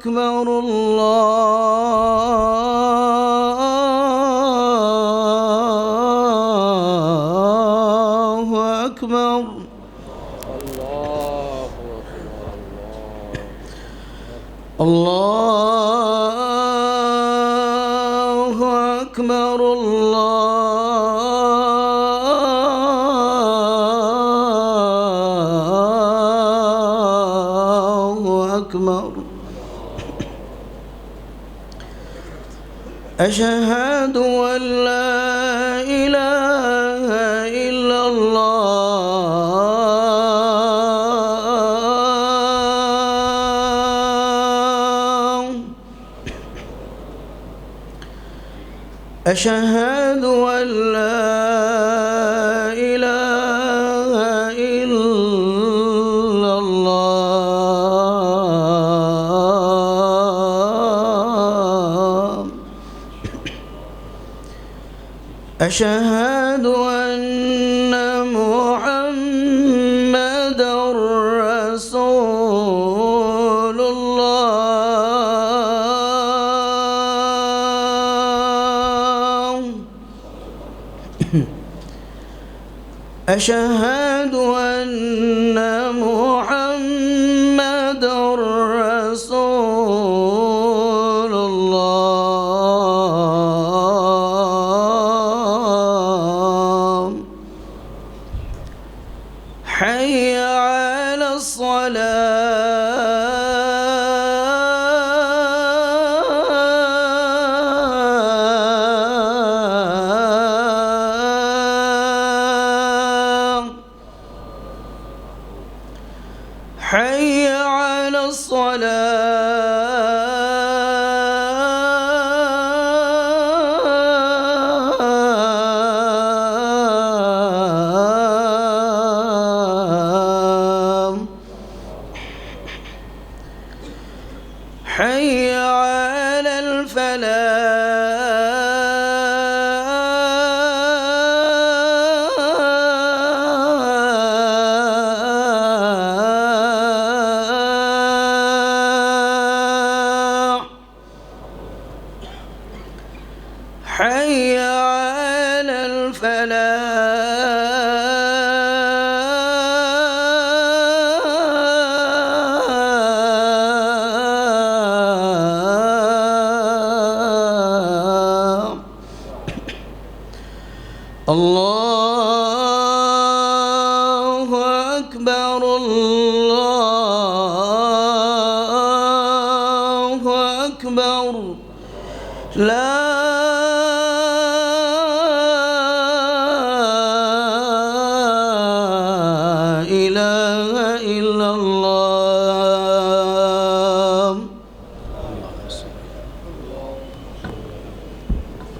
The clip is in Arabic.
أكبر الله أكبر. الله أكبر. الله أكبر. أشهد أن لا إله إلا الله. أشهد أن لا إله إلا الله. أشهد أن محمدًا رسول الله. أشهد أن محمدًا رسول الله. حي على الصلاة. حي على الصلاة. حي على الفلاح. حي على الفلاح. الله أكبر. الله أكبر. لا